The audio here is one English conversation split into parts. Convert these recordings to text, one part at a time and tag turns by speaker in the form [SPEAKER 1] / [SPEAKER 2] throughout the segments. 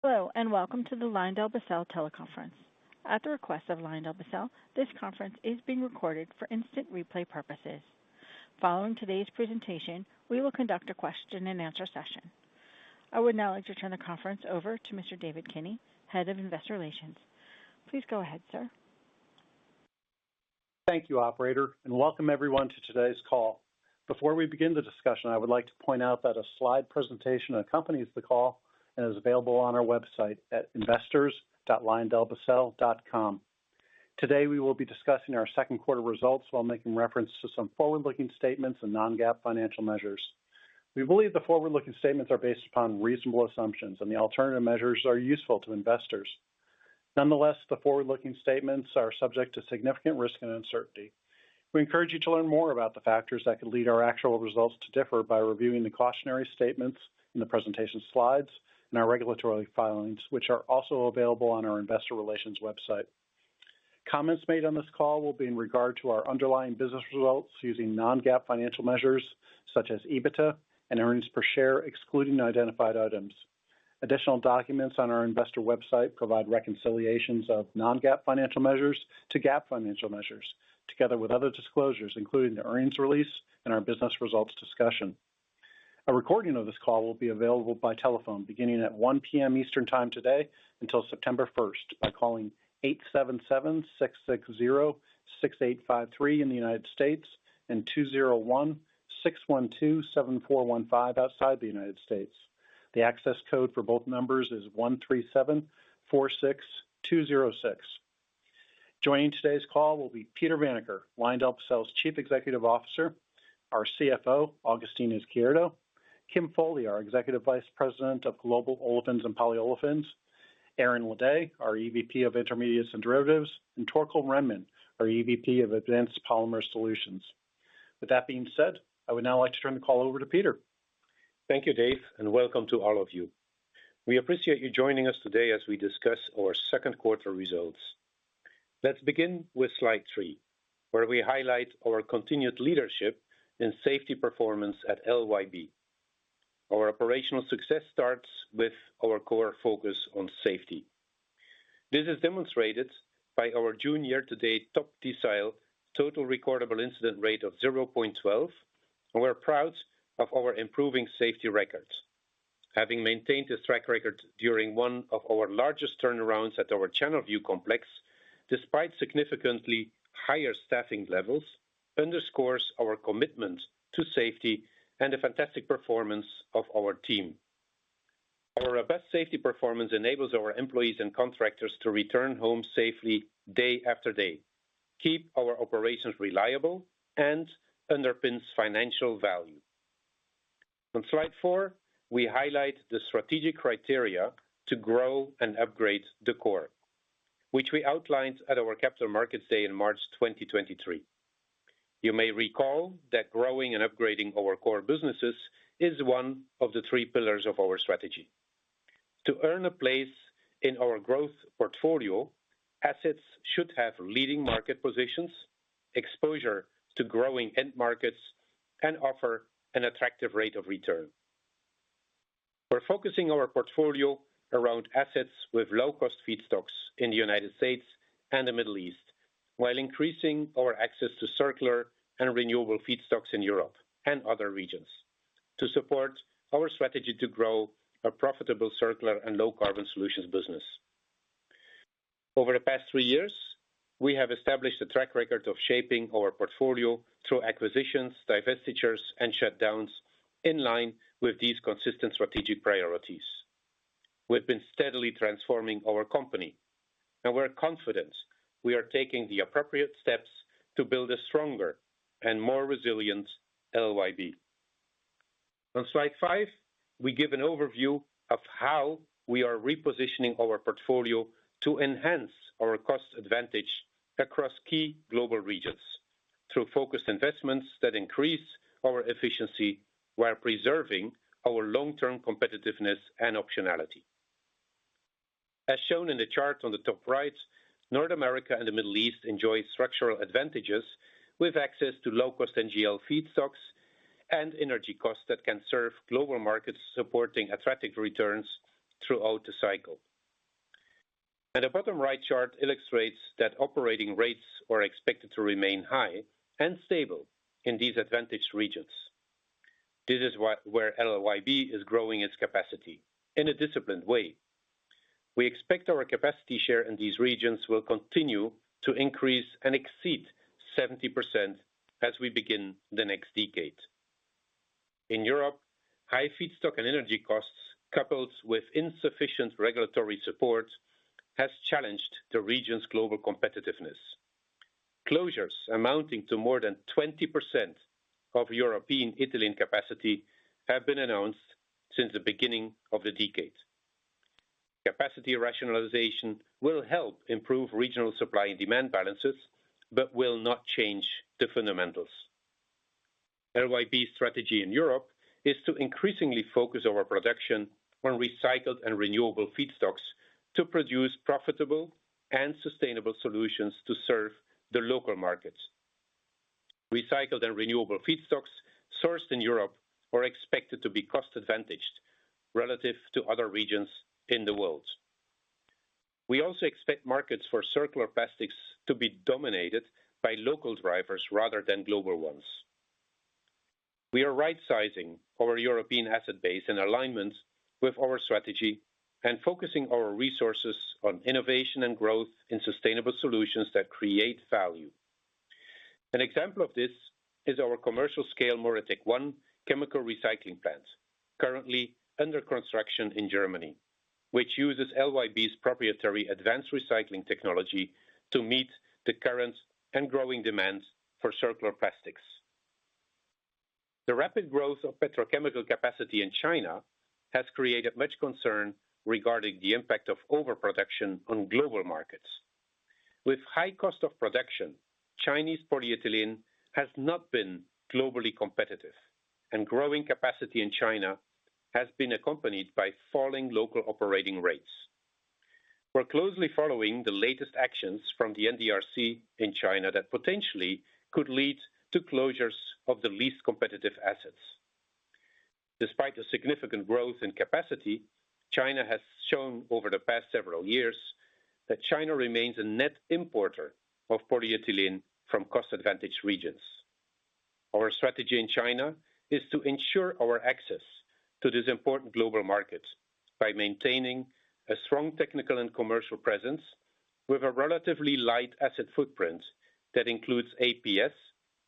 [SPEAKER 1] Hello, and welcome to the LyondellBasell teleconference. At the request of LyondellBasell, this conference is being recorded for instant replay purposes. Following today's presentation, we will conduct a question-and-answer session. I would now like to turn the conference over to Mr. David Kinney, Head of Investor Relations. Please go ahead, sir.
[SPEAKER 2] Thank you, operator, and welcome everyone to today's call. Before we begin the discussion, I would like to point out that a slide presentation accompanies the call and is available on our website at investors.lyondellbasell.com. Today, we will be discussing our second quarter results while making reference to some forward-looking statements and non-GAAP financial measures. We believe the forward-looking statements are based upon reasonable assumptions, and the alternative measures are useful to investors. Nonetheless, the forward-looking statements are subject to significant risk and uncertainty. We encourage you to learn more about the factors that could lead our actual results to differ by reviewing the cautionary statements in the presentation slides and our regulatory filings, which are also available on our investor relations website. Comments made on this call will be in regard to our underlying business results using non-GAAP financial measures such as EBITDA and earnings per share, excluding identified items. Additional documents on our investor website provide reconciliations of non-GAAP financial measures to GAAP financial measures, together with other disclosures, including the earnings release and our business results discussion. A recording of this call will be available by telephone beginning at 1 p.m. Eastern Time today until September 1st by calling 877-660-6853 in the United States and 201-612-7415 outside the United States. The access code for both numbers is 13746206. Joining today's call will be Peter Vanacker, LyondellBasell's Chief Executive Officer, our CFO, Augustine Izquierdo, Kim Foley, our Executive Vice President of Global Olefins and Polyolefins, Aaron Ledet, our EVP of Intermediates and Derivatives, and Torkel Renman, our EVP of Advanced Polymer Solutions. With that being said, I would now like to turn the call over to Peter.
[SPEAKER 3] Thank you, Dave, and welcome to all of you. We appreciate you joining us today as we discuss our second quarter results. Let's begin with slide 3, where we highlight our continued leadership in safety performance at LYB. Our operational success starts with our core focus on safety. This is demonstrated by our June year-to-date top decile total recordable incident rate of 0.12, and we're proud of our improving safety records. Having maintained this track record during one of our largest turnarounds at our Channelview complex, despite significantly higher staffing levels, underscores our commitment to safety and the fantastic performance of our team. Our robust safety performance enables our employees and contractors to return home safely day after day, keep our operations reliable, and underpins financial value. On slide 4, we highlight the strategic criteria to grow and upgrade the core, which we outlined at our Capital Markets Day in March 2023. You may recall that growing and upgrading our core businesses is one of the 3 pillars of our strategy. To earn a place in our growth portfolio, assets should have leading market positions, exposure to growing end markets, and offer an attractive rate of return. We're focusing our portfolio around assets with low-cost feedstocks in the United States and the Middle East, while increasing our access to circular and renewable feedstocks in Europe and other regions to support our strategy to grow a profitable circular and low-carbon solutions business. Over the past 3 years, we have established a track record of shaping our portfolio through acquisitions, divestitures, and shutdowns in line with these consistent strategic priorities. We've been steadily transforming our company, and we're confident we are taking the appropriate steps to build a stronger and more resilient LYB. On slide 5, we give an overview of how we are repositioning our portfolio to enhance our cost advantage across key global regions through focused investments that increase our efficiency while preserving our long-term competitiveness and optionality. As shown in the chart on the top right, North America and the Middle East enjoy structural advantages with access to low-cost NGL feedstocks and energy costs that can serve global markets, supporting attractive returns throughout the cycle. And the bottom right chart illustrates that operating rates are expected to remain high and stable in these advantaged regions. This is where LYB is growing its capacity in a disciplined way. We expect our capacity share in these regions will continue to increase and exceed 70% as we begin the next decade. In Europe, high feedstock and energy costs coupled with insufficient regulatory support has challenged the region's global competitiveness. Closures amounting to more than 20% of European ethylene capacity have been announced since the beginning of the decade. Capacity rationalization will help improve regional supply and demand balances, but will not change the fundamentals. LYB's strategy in Europe is to increasingly focus our production on recycled and renewable feedstocks to produce profitable and sustainable solutions to serve the local markets. Recycled and renewable feedstocks sourced in Europe are expected to be cost advantaged relative to other regions in the world. We also expect markets for circular plastics to be dominated by local drivers rather than global ones. We are right-sizing our European asset base in alignment with our strategy and focusing our resources on innovation and growth in sustainable solutions that create value. An example of this is our commercial scale Moratec 1 chemical recycling plant, currently under construction in Germany, which uses LYB's proprietary advanced recycling technology to meet the current and growing demand for circular plastics. The rapid growth of petrochemical capacity in China has created much concern regarding the impact of overproduction on global markets. With high cost of production, Chinese polyethylene has not been globally competitive, and growing capacity in China has been accompanied by falling local operating rates. We're closely following the latest actions from the NDRC in China that potentially could lead to closures of the least competitive assets. Despite the significant growth in capacity, China has shown over the past several years that China remains a net importer of polyethylene from cost-advantaged regions. Our strategy in China is to ensure our access to this important global market by maintaining a strong technical and commercial presence with a relatively light asset footprint that includes APS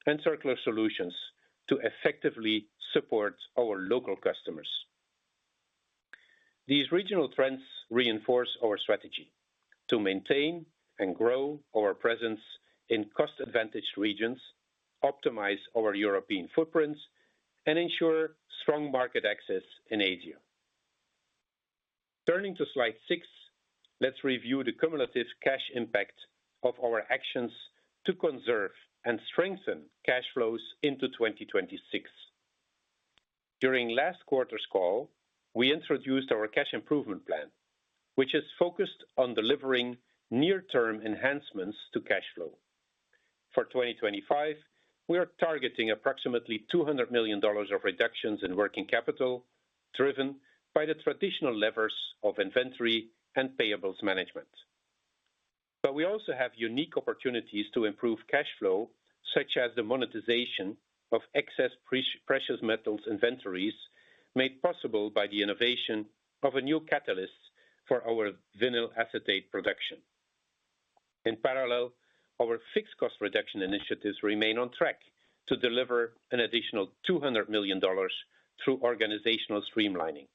[SPEAKER 3] and circular solutions to effectively support our local customers. These regional trends reinforce our strategy to maintain and grow our presence in cost-advantaged regions, optimize our European footprints, and ensure strong market access in Asia. Turning to slide 6, let's review the cumulative cash impact of our actions to conserve and strengthen cash flows into 2026. During last quarter's call, we introduced our cash improvement plan, which is focused on delivering near-term enhancements to cash flow. For 2025, we are targeting approximately $200 million of reductions in working capital, driven by the traditional levers of inventory and payables management. But we also have unique opportunities to improve cash flow, such as the monetization of excess precious metals inventories made possible by the innovation of a new catalyst for our vinyl acetate production. In parallel, our fixed cost reduction initiatives remain on track to deliver an additional $200 million through organizational streamlining.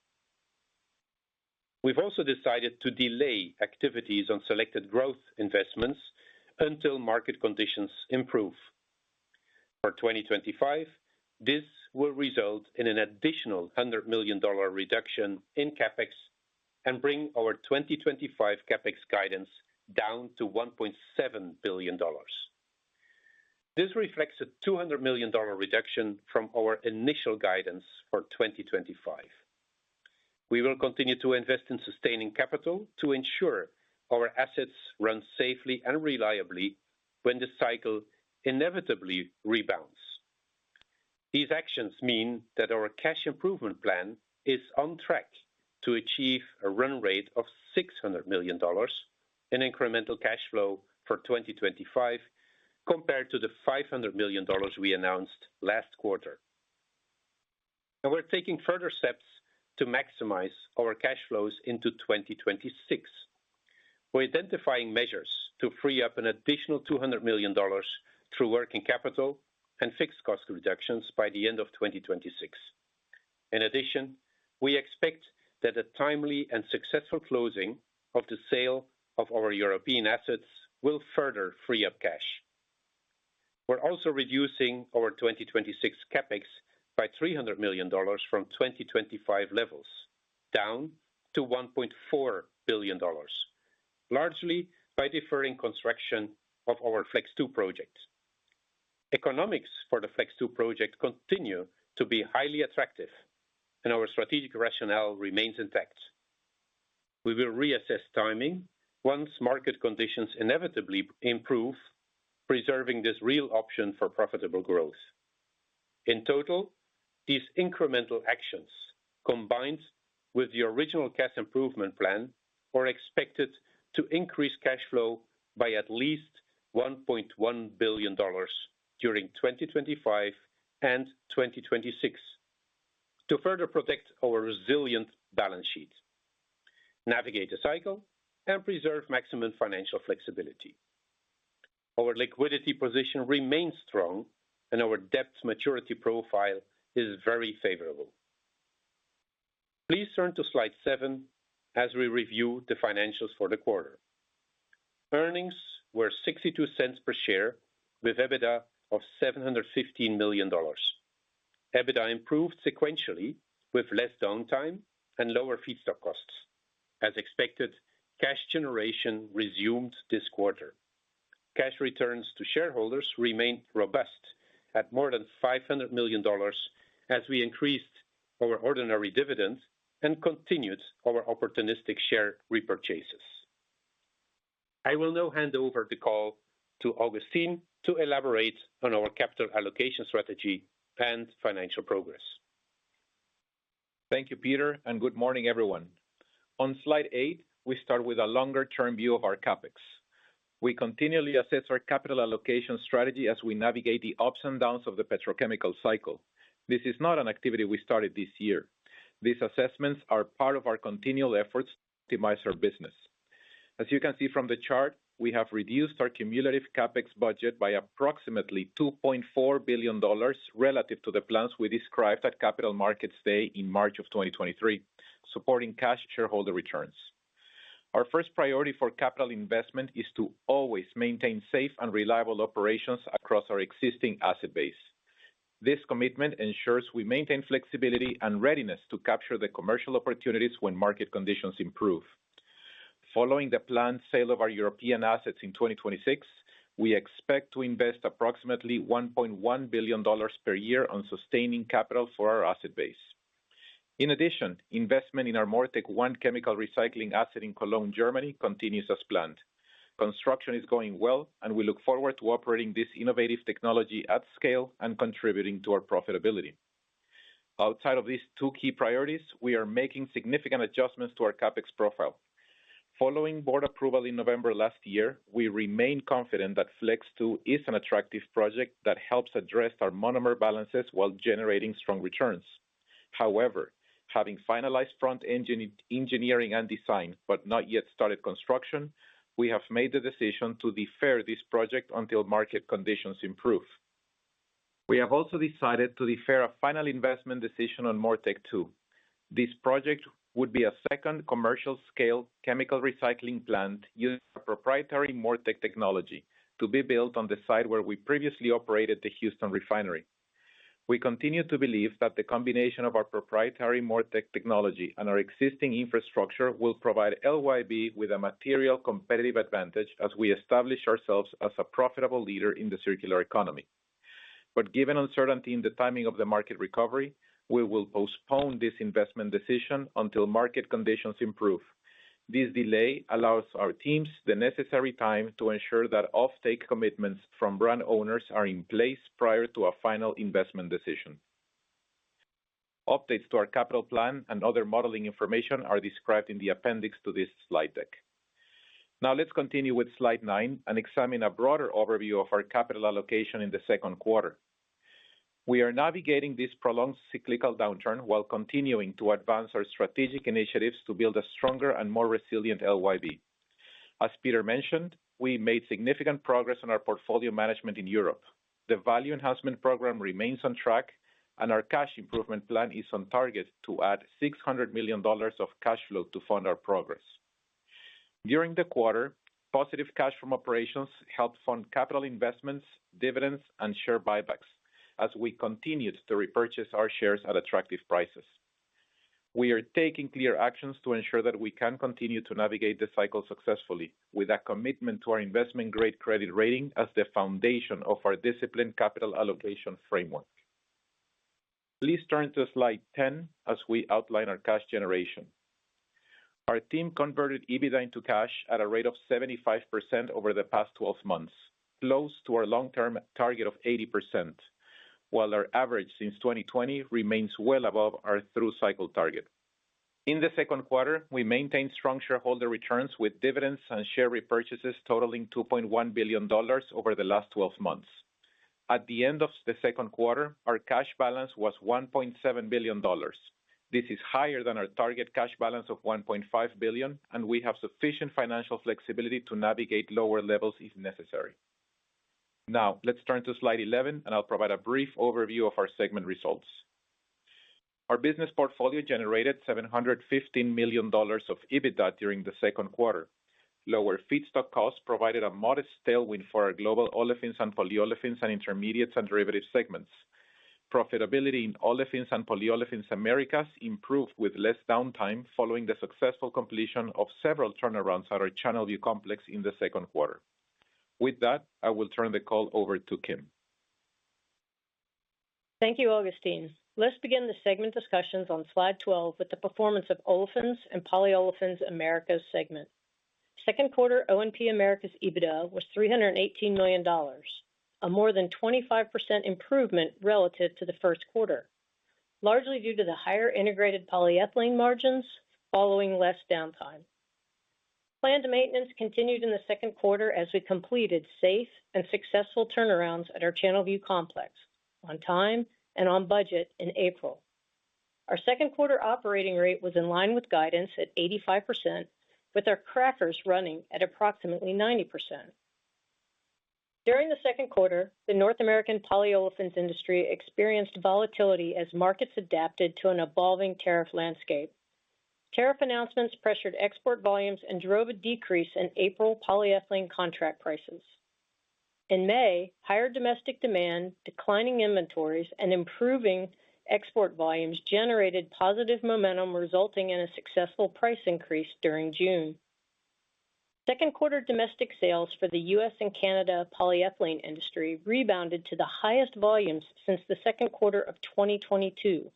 [SPEAKER 3] We've also decided to delay activities on selected growth investments until market conditions improve. For 2025, this will result in an additional $100 million reduction in CapEx and bring our 2025 CapEx guidance down to $1.7 billion. This reflects a $200 million reduction from our initial guidance for 2025. We will continue to invest in sustaining capital to ensure our assets run safely and reliably when the cycle inevitably rebounds. These actions mean that our cash improvement plan is on track to achieve a run rate of $600 million in incremental cash flow for 2025 compared to the $500 million we announced last quarter. And we're taking further steps to maximize our cash flows into 2026. We're identifying measures to free up an additional $200 million through working capital and fixed cost reductions by the end of 2026. In addition, we expect that a timely and successful closing of the sale of our European assets will further free up cash. We're also reducing our 2026 CapEx by $300 million from 2025 levels, down to $1.4 billion, largely by deferring construction of our Flex 2 project. Economics for the Flex 2 project continue to be highly attractive, and our strategic rationale remains intact. We will reassess timing once market conditions inevitably improve, preserving this real option for profitable growth. In total, these incremental actions, combined with the original cash improvement plan, are expected to increase cash flow by at least $1.1 billion during 2025 and 2026 to further protect our resilient balance sheet, navigate the cycle, and preserve maximum financial flexibility. Our liquidity position remains strong, and our debt maturity profile is very favorable. Please turn to slide 7 as we review the financials for the quarter. Earnings were 62 cents per share with EBITDA of $715 million. EBITDA improved sequentially with less downtime and lower feedstock costs. As expected, cash generation resumed this quarter. Cash returns to shareholders remained robust at more than $500 million as we increased our ordinary dividend and continued our opportunistic share repurchases. I will now hand over the call to Augustine to elaborate on our capital allocation strategy and financial progress.
[SPEAKER 4] Thank you, Peter, and good morning, everyone. On slide 8, we start with a longer-term view of our CapEx. We continually assess our capital allocation strategy as we navigate the ups and downs of the petrochemical cycle. This is not an activity we started this year. These assessments are part of our continual efforts to optimize our business. As you can see from the chart, we have reduced our cumulative CapEx budget by approximately $2.4 billion relative to the plans we described at Capital Markets Day in March of 2023, supporting cash shareholder returns. Our first priority for capital investment is to always maintain safe and reliable operations across our existing asset base. This commitment ensures we maintain flexibility and readiness to capture the commercial opportunities when market conditions improve. Following the planned sale of our European assets in 2026, we expect to invest approximately $1.1 billion per year on sustaining capital for our asset base. In addition, investment in our MoReTec 1 chemical recycling asset in Cologne, Germany, continues as planned. Construction is going well, and we look forward to operating this innovative technology at scale and contributing to our profitability. Outside of these two key priorities, we are making significant adjustments to our CapEx profile. Following board approval in November last year, we remain confident that Flex 2 is an attractive project that helps address our monomer balances while generating strong returns. However, having finalized front-end engineering and design, but not yet started construction, we have made the decision to defer this project until market conditions improve. We have also decided to defer a final investment decision on MoReTec 2. This project would be a second commercial-scale chemical recycling plant using a proprietary MoReTec technology to be built on the site where we previously operated the Houston refinery. We continue to believe that the combination of our proprietary MoReTec technology and our existing infrastructure will provide LYB with a material competitive advantage as we establish ourselves as a profitable leader in the circular economy. But given uncertainty in the timing of the market recovery, we will postpone this investment decision until market conditions improve. This delay allows our teams the necessary time to ensure that offtake commitments from brand owners are in place prior to a final investment decision. Updates to our capital plan and other modeling information are described in the appendix to this slide deck. Now let's continue with slide 9 and examine a broader overview of our capital allocation in the second quarter. We are navigating this prolonged cyclical downturn while continuing to advance our strategic initiatives to build a stronger and more resilient LYB. As Peter mentioned, we made significant progress on our portfolio management in Europe. The value enhancement program remains on track, and our cash improvement plan is on target to add $600 million of cash flow to fund our progress. During the quarter, positive cash from operations helped fund capital investments, dividends, and share buybacks as we continued to repurchase our shares at attractive prices. We are taking clear actions to ensure that we can continue to navigate the cycle successfully, with a commitment to our investment-grade credit rating as the foundation of our disciplined capital allocation framework. Please turn to slide 10 as we outline our cash generation. Our team converted EBITDA into cash at a rate of 75% over the past 12 months, close to our long-term target of 80%, while our average since 2020 remains well above our through-cycle target. In the second quarter, we maintained strong shareholder returns with dividends and share repurchases totaling $2.1 billion over the last 12 months. At the end of the second quarter, our cash balance was $1.7 billion. This is higher than our target cash balance of $1.5 billion, and we have sufficient financial flexibility to navigate lower levels if necessary. Now, let's turn to slide 11, and I'll provide a brief overview of our segment results. Our business portfolio generated $715 million of EBITDA during the second quarter. Lower feedstock costs provided a modest tailwind for our global olefins and polyolefins and intermediates and derivatives segments. Profitability in olefins and polyolefins Americas improved with less downtime following the successful completion of several turnarounds at our Channelview complex in the second quarter. With that, I will turn the call over to Kim.
[SPEAKER 5] Thank you, Augustine. Let's begin the segment discussions on slide 12 with the performance of Olefins and Polyolefins Americas segment. Second quarter O&P Americas EBITDA was $318 million, a more than 25% improvement relative to the first quarter, largely due to the higher integrated polyethylene margins following less downtime. Planned maintenance continued in the second quarter as we completed safe and successful turnarounds at our Channelview complex on time and on budget in April. Our second quarter operating rate was in line with guidance at 85%, with our crackers running at approximately 90%. During the second quarter, the North American polyolefins industry experienced volatility as markets adapted to an evolving tariff landscape. Tariff announcements pressured export volumes and drove a decrease in April polyethylene contract prices. In May, higher domestic demand, declining inventories, and improving export volumes generated positive momentum, resulting in a successful price increase during June. Second quarter domestic sales for the U.S. and Canada polyethylene industry rebounded to the highest volumes since the second quarter of 2022,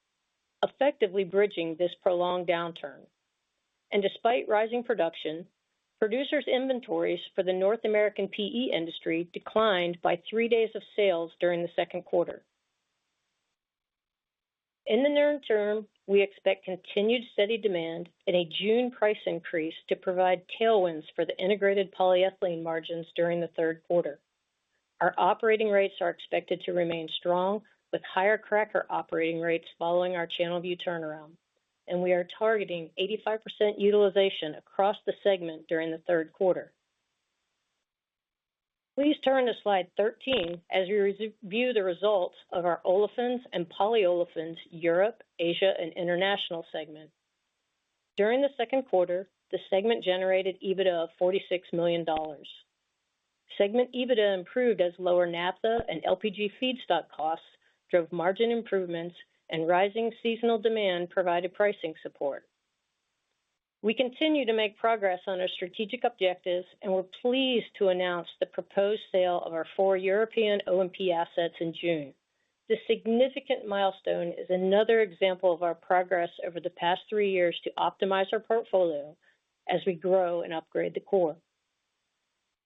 [SPEAKER 5] effectively bridging this prolonged downturn. And despite rising production, producers' inventories for the North American PE industry declined by 3 days of sales during the second quarter. In the near term, we expect continued steady demand and a June price increase to provide tailwinds for the integrated polyethylene margins during the third quarter. Our operating rates are expected to remain strong, with higher cracker operating rates following our Channelview turnaround, and we are targeting 85% utilization across the segment during the third quarter. Please turn to slide 13 as we review the results of our Olefins and Polyolefins Europe, Asia, and International segment. During the second quarter, the segment generated EBITDA of $46 million. Segment EBITDA improved as lower naphtha and LPG feedstock costs drove margin improvements, and rising seasonal demand provided pricing support. We continue to make progress on our strategic objectives, and we're pleased to announce the proposed sale of our 4 European O&P assets in June. This significant milestone is another example of our progress over the past 3 years to optimize our portfolio as we grow and upgrade the core.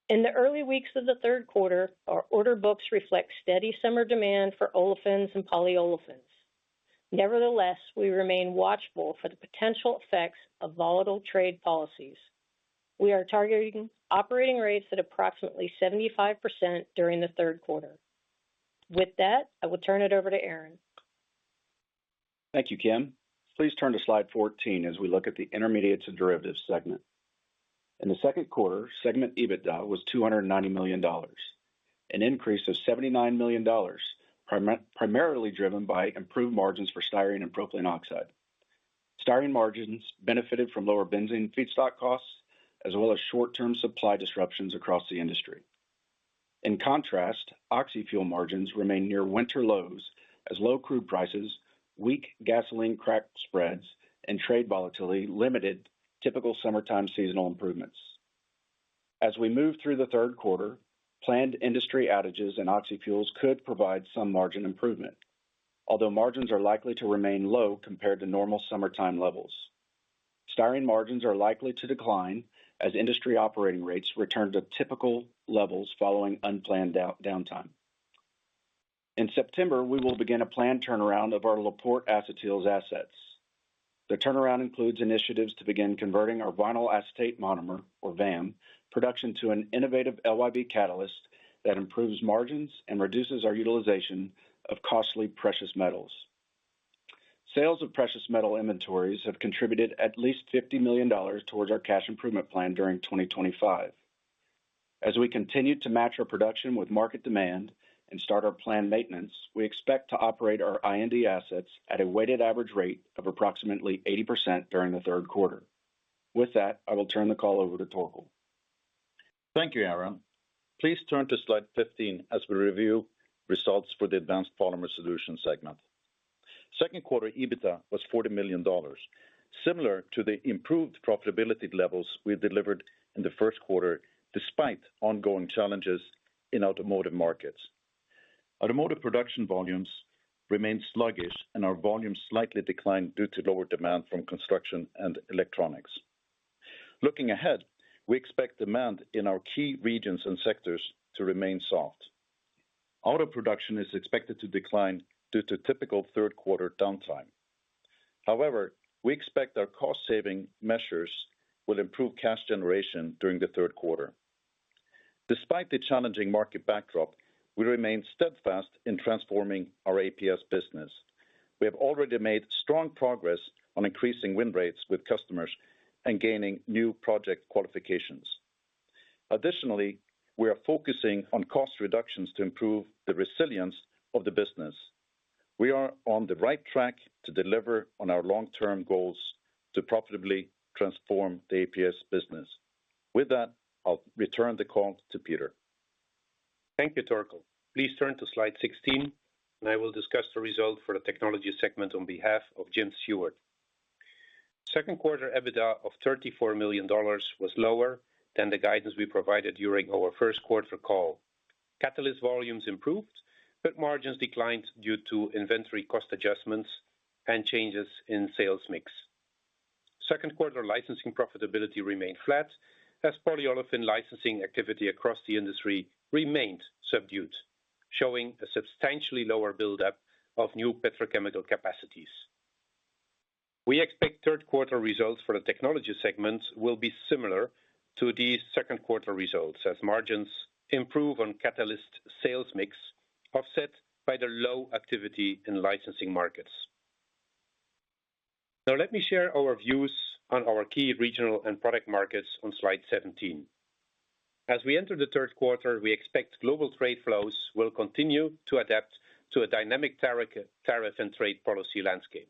[SPEAKER 5] In the early weeks of the third quarter, our order books reflect steady summer demand for olefins and polyolefins. Nevertheless, we remain watchful for the potential effects of volatile trade policies. We are targeting operating rates at approximately 75% during the third quarter. With that, I will turn it over to Aaron.
[SPEAKER 6] Thank you, Kim. Please turn to slide 14 as we look at the Intermediates and Derivatives segment. In the second quarter, segment EBITDA was $290 million, an increase of $79 million, primarily driven by improved margins for styrene and propylene oxide. Styrene margins benefited from lower benzene feedstock costs, as well as short-term supply disruptions across the industry. In contrast, oxyfuel margins remain near winter lows as low crude prices, weak gasoline crack spreads, and trade volatility limited typical summertime seasonal improvements. As we move through the third quarter, planned industry outages in oxyfuels could provide some margin improvement, although margins are likely to remain low compared to normal summertime levels. Styrene margins are likely to decline as industry operating rates return to typical levels following unplanned downtime. In September, we will begin a planned turnaround of our LaPorte acetyls assets. The turnaround includes initiatives to begin converting our vinyl acetate monomer, or VAM, production to an innovative LYB catalyst that improves margins and reduces our utilization of costly precious metals. Sales of precious metal inventories have contributed at least $50 million towards our cash improvement plan during 2025. As we continue to match our production with market demand and start our planned maintenance, we expect to operate our I&D assets at a weighted average rate of approximately 80% during the third quarter. With that, I will turn the call over to Torkel.
[SPEAKER 7] Thank you, Aaron. Please turn to slide 15 as we review results for the Advanced Polymer Solutions segment. Second quarter EBITDA was $40 million, similar to the improved profitability levels we delivered in the first quarter, despite ongoing challenges in automotive markets. Automotive production volumes remained sluggish, and our volumes slightly declined due to lower demand from construction and electronics. Looking ahead, we expect demand in our key regions and sectors to remain soft. Auto production is expected to decline due to typical third quarter downtime. However, we expect our cost-saving measures will improve cash generation during the third quarter. Despite the challenging market backdrop, we remain steadfast in transforming our APS business. We have already made strong progress on increasing win rates with customers and gaining new project qualifications. Additionally, we are focusing on cost reductions to improve the resilience of the business. We are on the right track to deliver on our long-term goals to profitably transform the APS business. With that, I'll return the call to Peter.
[SPEAKER 3] Thank you, Torkel. Please turn to slide 16, and I will discuss the result for the technology segment on behalf of Jim Stewart. Second quarter EBITDA of $34 million was lower than the guidance we provided during our first quarter call. Catalyst volumes improved, but margins declined due to inventory cost adjustments and changes in sales mix. Second quarter licensing profitability remained flat as polyolefin licensing activity across the industry remained subdued, showing a substantially lower buildup of new petrochemical capacities. We expect third quarter results for the technology segment will be similar to these second quarter results as margins improve on catalyst sales mix, offset by the low activity in licensing markets. Now let me share our views on our key regional and product markets on slide 17. As we enter the third quarter, we expect global trade flows will continue to adapt to a dynamic tariff and trade policy landscape.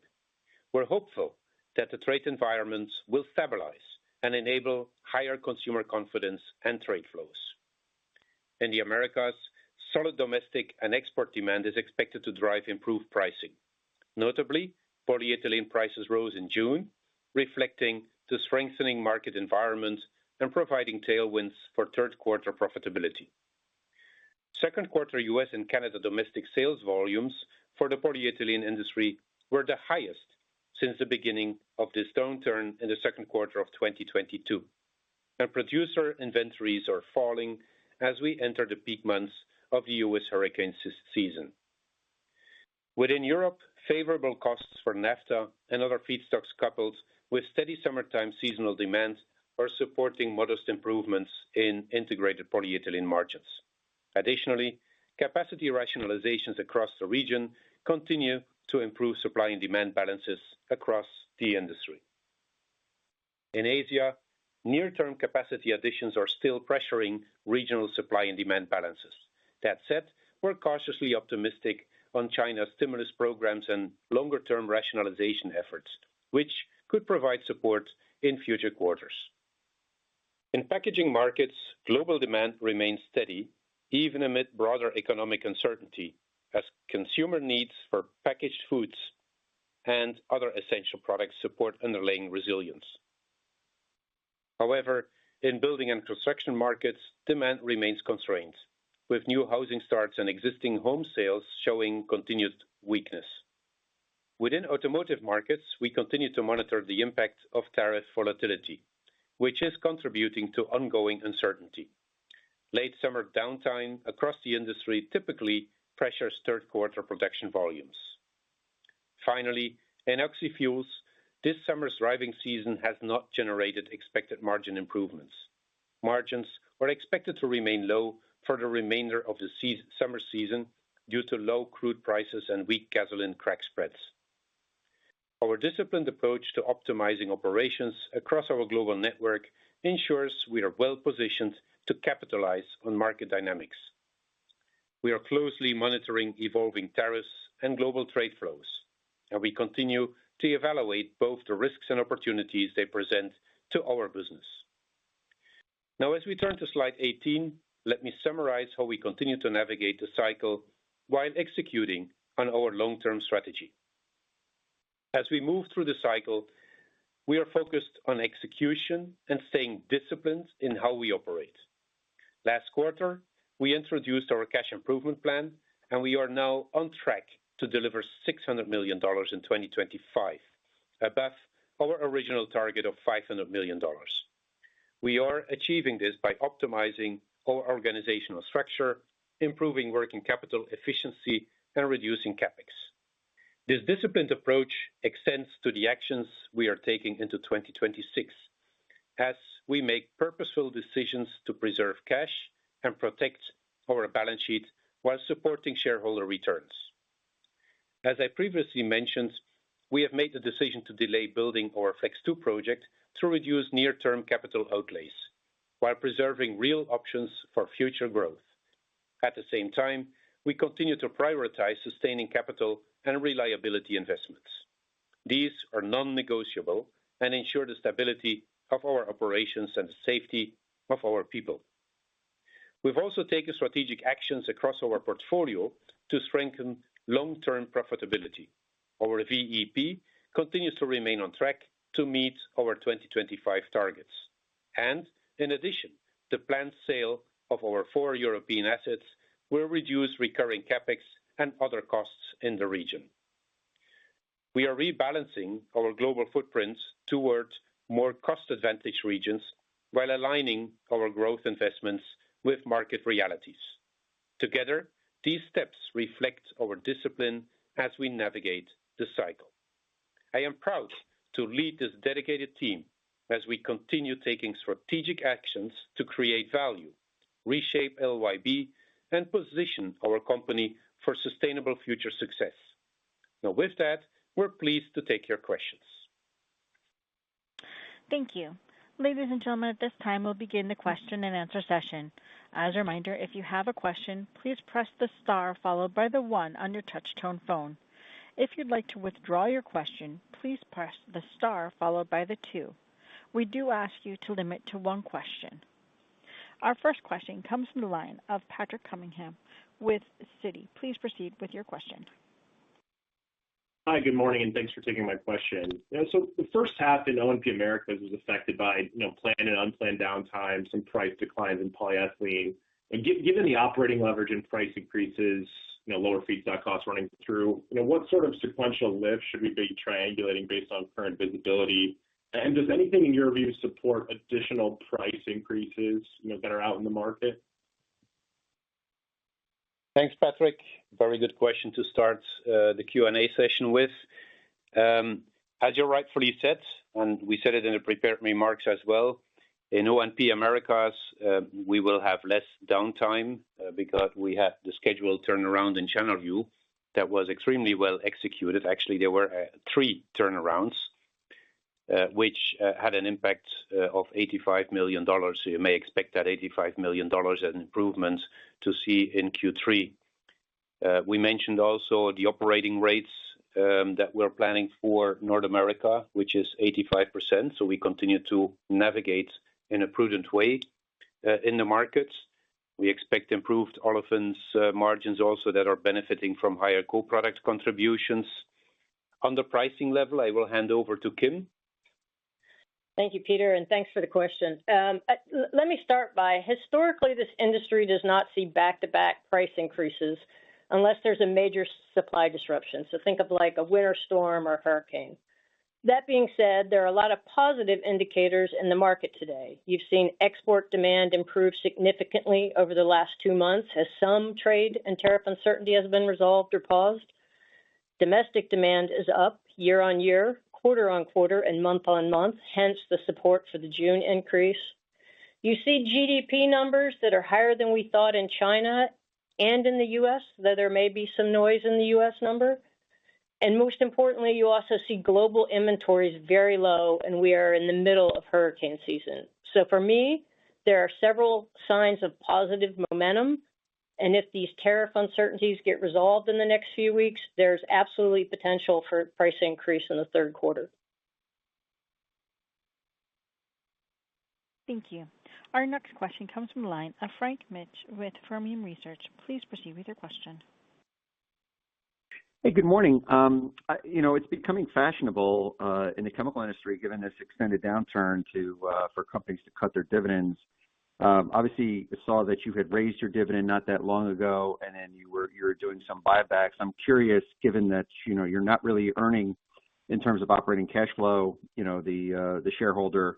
[SPEAKER 3] We're hopeful that the trade environment will stabilize and enable higher consumer confidence and trade flows. In the Americas, solid domestic and export demand is expected to drive improved pricing. Notably, polyethylene prices rose in June, reflecting the strengthening market environment and providing tailwinds for third quarter profitability. Second quarter US and Canada domestic sales volumes for the polyethylene industry were the highest since the beginning of this downturn in the second quarter of 2022, and producer inventories are falling as we enter the peak months of the US hurricane season. Within Europe, favorable costs for naphtha and other feedstocks coupled with steady summertime seasonal demand are supporting modest improvements in integrated polyethylene margins. Additionally, capacity rationalizations across the region continue to improve supply and demand balances across the industry. In Asia, near-term capacity additions are still pressuring regional supply and demand balances. That said, we're cautiously optimistic on China's stimulus programs and longer-term rationalization efforts, which could provide support in future quarters. In packaging markets, global demand remains steady, even amid broader economic uncertainty, as consumer needs for packaged foods and other essential products support underlying resilience. However, in building and construction markets, demand remains constrained, with new housing starts and existing home sales showing continued weakness. Within automotive markets, we continue to monitor the impact of tariff volatility, which is contributing to ongoing uncertainty. Late summer downtime across the industry typically pressures third quarter production volumes. Finally, in oxyfuels, this summer's driving season has not generated expected margin improvements. Margins are expected to remain low for the remainder of the summer season due to low crude prices and weak gasoline crack spreads. Our disciplined approach to optimizing operations across our global network ensures we are well positioned to capitalize on market dynamics. We are closely monitoring evolving tariffs and global trade flows, and we continue to evaluate both the risks and opportunities they present to our business. Now, as we turn to slide 18, let me summarize how we continue to navigate the cycle while executing on our long-term strategy. As we move through the cycle, we are focused on execution and staying disciplined in how we operate. Last quarter, we introduced our cash improvement plan, and we are now on track to deliver $600 million in 2025, above our original target of $500 million. We are achieving this by optimizing our organizational structure, improving working capital efficiency, and reducing CapEx. This disciplined approach extends to the actions we are taking into 2026, as we make purposeful decisions to preserve cash and protect our balance sheet while supporting shareholder returns. As I previously mentioned, we have made the decision to delay building our Flex 2 project to reduce near-term capital outlays, while preserving real options for future growth. At the same time, we continue to prioritize sustaining capital and reliability investments. These are non-negotiable and ensure the stability of our operations and the safety of our people. We've also taken strategic actions across our portfolio to strengthen long-term profitability. Our VEP continues to remain on track to meet our 2025 targets. And in addition, the planned sale of our 4 European assets will reduce recurring CapEx and other costs in the region. We are rebalancing our global footprints toward more cost-advantaged regions while aligning our growth investments with market realities. Together, these steps reflect our discipline as we navigate the cycle. I am proud to lead this dedicated team as we continue taking strategic actions to create value, reshape LYB, and position our company for sustainable future success. Now, with that, we're pleased to take your questions.
[SPEAKER 1] Thank you. Ladies and gentlemen, at this time, we'll begin the question and answer session. As a reminder, if you have a question, please press the star followed by the 1 on your touch-tone phone. If you'd like to withdraw your question, please press the star followed by the 2. We do ask you to limit to 1 question. Our first question comes from the line of Patrick Cunningham with Citi. Please proceed with your question.
[SPEAKER 8] Hi, good morning, and thanks for taking my question. So the first half in O&P Americas was affected by planned and unplanned downtime, some price declines in polyethylene. And given the operating leverage and price increases, lower feedstock costs running through, what sort of sequential lift should we be triangulating based on current visibility? And does anything in your view support additional price increases that are out in the market?
[SPEAKER 3] Thanks, Patrick. Very good question to start the Q&A session with. As you rightfully said, and we said it in the prepared remarks as well, in O&P Americas, we will have less downtime because we had the scheduled turnaround in Channelview that was extremely well executed. Actually, there were 3 turnarounds, which had an impact of $85 million. So you may expect that $85 million as an improvement to see in Q3. We mentioned also the operating rates that we're planning for North America, which is 85%. So we continue to navigate in a prudent way in the markets. We expect improved olefins margins also that are benefiting from higher co-product contributions. On the pricing level, I will hand over to Kim.
[SPEAKER 5] Thank you, Peter, and thanks for the question. Let me start by, historically, this industry does not see back-to-back price increases unless there's a major supply disruption. So think of like a winter storm or hurricane. That being said, there are a lot of positive indicators in the market today. You've seen export demand improve significantly over the last 2 months as some trade and tariff uncertainty has been resolved or paused. Domestic demand is up year on year, quarter on quarter, and month on month, hence the support for the June increase. You see GDP numbers that are higher than we thought in China and in the U.S., though there may be some noise in the U.S. number. And most importantly, you also see global inventories very low, and we are in the middle of hurricane season. So for me, there are several signs of positive momentum. And if these tariff uncertainties get resolved in the next few weeks, there's absolutely potential for a price increase in the third quarter.
[SPEAKER 1] Thank you. Our next question comes from the line of Frank Mitsch with Fermium Research. Please proceed with your question.
[SPEAKER 9] Hey, good morning. It's becoming fashionable in the chemical industry, given this extended downturn, for companies to cut their dividends. Obviously, I saw that you had raised your dividend not that long ago, and then you were doing some buybacks. I'm curious, given that you're not really earning in terms of operating cash flow, the shareholder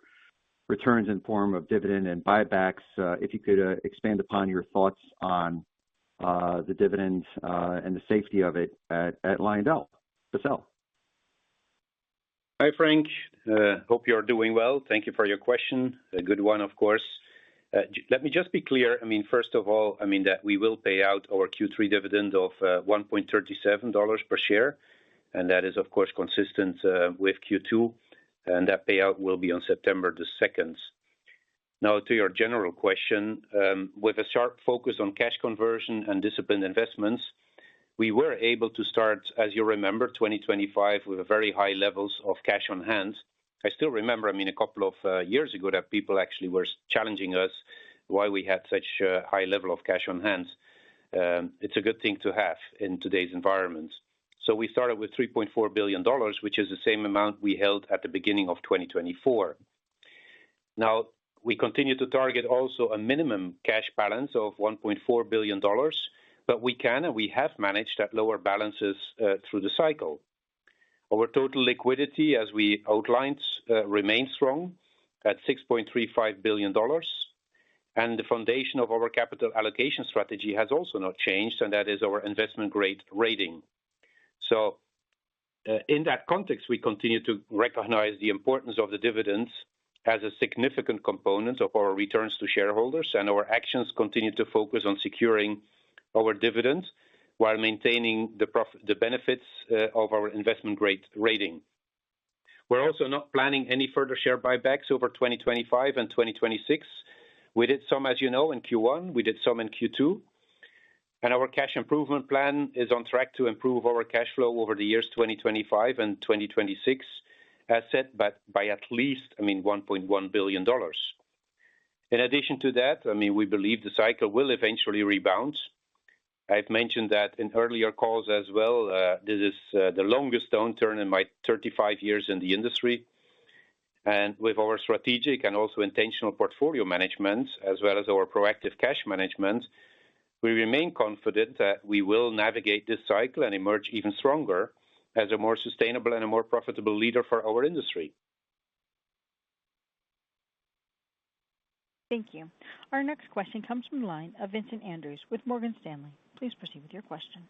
[SPEAKER 9] returns in form of dividend and buybacks. If you could expand upon your thoughts on the dividend and the safety of it at LyondellBasell.
[SPEAKER 3] Hi, Frank. Hope you're doing well. Thank you for your question. A good one, of course. Let me just be clear. First of all, that we will pay out our Q3 dividend of $1.37 per share. And that is, of course, consistent with Q2. And that payout will be on September the 2nd. Now, to your general question, with a sharp focus on cash conversion and disciplined investments, we were able to start, as you remember, 2025 with very high levels of cash on hand. I still remember, a couple of years ago that people actually were challenging us why we had such a high level of cash on hand. It's a good thing to have in today's environment. So we started with $3.4 billion, which is the same amount we held at the beginning of 2024. Now, we continue to target also a minimum cash balance of $1.4 billion, but we can and we have managed at lower balances through the cycle. Our total liquidity, as we outlined, remains strong at $6.35 billion. And the foundation of our capital allocation strategy has also not changed, and that is our investment grade rating. So in that context, we continue to recognize the importance of the dividends as a significant component of our returns to shareholders, and our actions continue to focus on securing our dividends while maintaining the benefits of our investment grade rating. We're also not planning any further share buybacks over 2025 and 2026. We did some, as you know, in Q1. We did some in Q2. And our cash improvement plan is on track to improve our cash flow over the years 2025 and 2026, as set by at least $1.1 billion. In addition to that, we believe the cycle will eventually rebound. I've mentioned that in earlier calls as well. This is the longest downturn in my 35 years in the industry. And with our strategic and also intentional portfolio management, as well as our proactive cash management, we remain confident that we will navigate this cycle and emerge even stronger as a more sustainable and a more profitable leader for our industry.
[SPEAKER 1] Thank you. Our next question comes from the line of Vincent Andrews with Morgan Stanley. Please proceed with your question.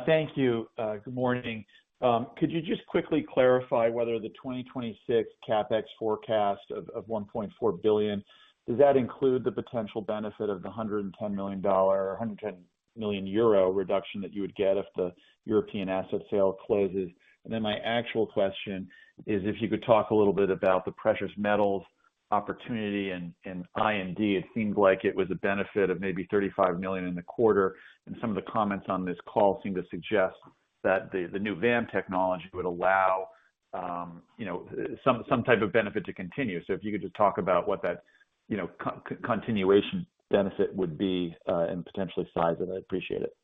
[SPEAKER 10] Thank you. Good morning. Could you just quickly clarify whether the 2026 CapEx forecast of $1.4 billion, does that include the potential benefit of the $110 million or 110 million euro reduction that you would get if the European asset sale closes? And then my actual question is if you could talk a little bit about the precious metals opportunity in I&D. It seemed like it was a benefit of maybe $35 million in the quarter, and some of the comments on this call seem to suggest that the new VAM technology would allow some type of benefit to continue. So if you could just talk about what that continuation benefit would be and potentially size it, I'd appreciate it.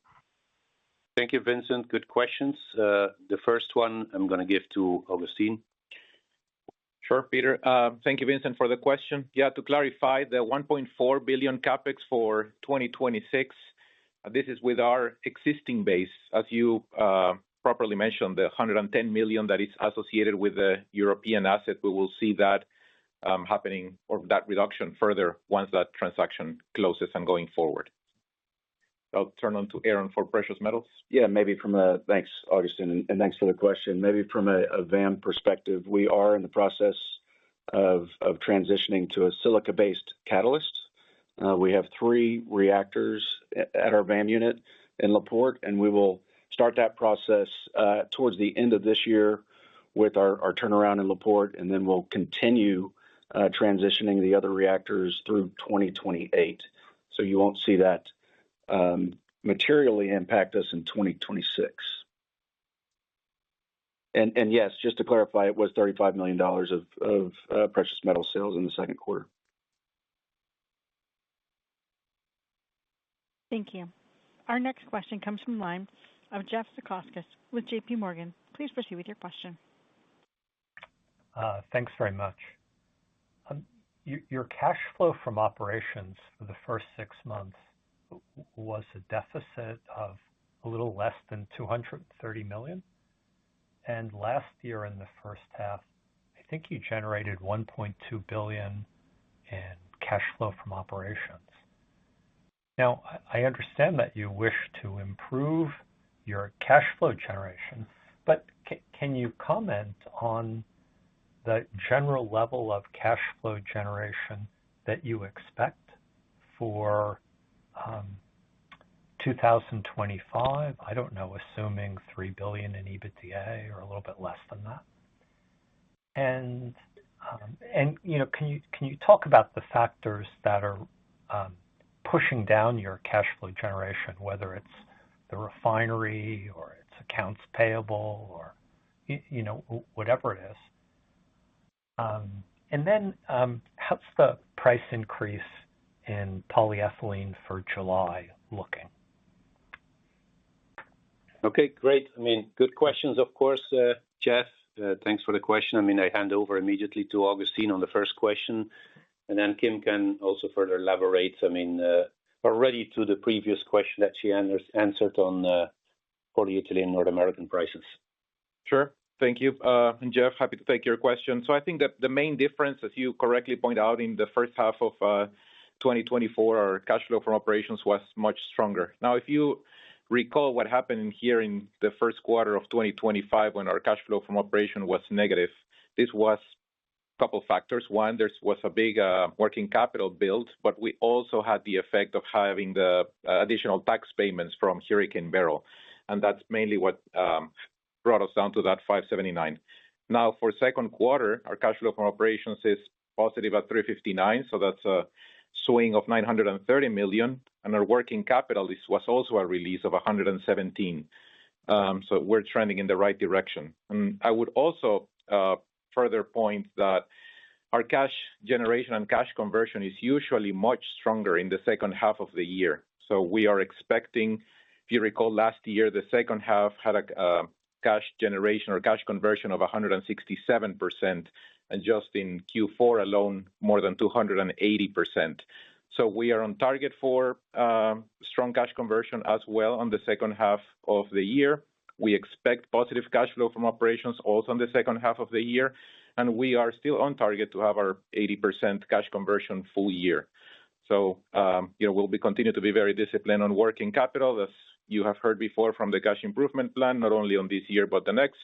[SPEAKER 3] Thank you, Vincent. Good questions. The first one I'm going to give to Augustine.
[SPEAKER 4] Sure, Peter. Thank you, Vincent, for the question. Yeah, to clarify, the $1.4 billion capex for 2026, this is with our existing base. As you properly mentioned, the $110 million that is associated with the European asset, we will see that happening, or that reduction further once that transaction closes and going forward. I'll turn on to Aaron for precious metals.
[SPEAKER 6] Yeah, maybe thanks, Augustine, and thanks for the question. Maybe from a VAM perspective, we are in the process of transitioning to a silica-based catalyst. We have 3 reactors at our VAM unit in La Porte, and we will start that process towards the end of this year with our turnaround in La Porte, and then we'll continue transitioning the other reactors through 2028. So you won't see that materially impact us in 2026. And yes, just to clarify, it was $35 million of precious metal sales in the second quarter.
[SPEAKER 1] Thank you. Our next question comes from the line of Jeff Zekauskas with J.P. Morgan. Please proceed with your question.
[SPEAKER 11] Thanks very much. Your cash flow from operations for the first 6 months was a deficit of a little less than $230 million. And last year in the first half, I think you generated $1.2 billion in cash flow from operations. Now, I understand that you wish to improve your cash flow generation, but can you comment on the general level of cash flow generation that you expect for 2025? I don't know, assuming $3 billion in EBITDA or a little bit less than that. And can you talk about the factors that are pushing down your cash flow generation, whether it's the refinery or it's accounts payable or whatever it is? And then how's the price increase in polyethylene for July looking?
[SPEAKER 3] Okay, great. Good questions, of course, Jeff. Thanks for the question. I hand over immediately to Augustine on the first question, and then Kim can also further elaborate, already to the previous question that she answered on polyethylene North American prices.
[SPEAKER 4] Sure. Thank you. And Jeff, happy to take your question. So I think that the main difference, as you correctly point out, in the first half of 2024, our cash flow from operations was much stronger. Now, if you recall what happened here in the first quarter of 2025 when our cash flow from operation was negative, this was a couple factors. One, there was a big working capital build, but we also had the effect of having the additional tax payments from Hurricane Beryl. And that's mainly what brought us down to that 579. Now, for second quarter, our cash flow from operations is positive at 359, so that's a swing of $930 million, and our working capital was also a release of 117. So we're trending in the right direction. And I would also further point that our cash generation and cash conversion is usually much stronger in the second half of the year. So we are expecting, if you recall, last year, the second half had a cash generation or cash conversion of 167%, and just in Q4 alone, more than 280%. So we are on target for strong cash conversion as well on the second half of the year. We expect positive cash flow from operations also in the second half of the year, and we are still on target to have our 80% cash conversion full year. So, we'll be continue to be very disciplined on working capital, as you have heard before from the cash improvement plan, not only on this year, but the next.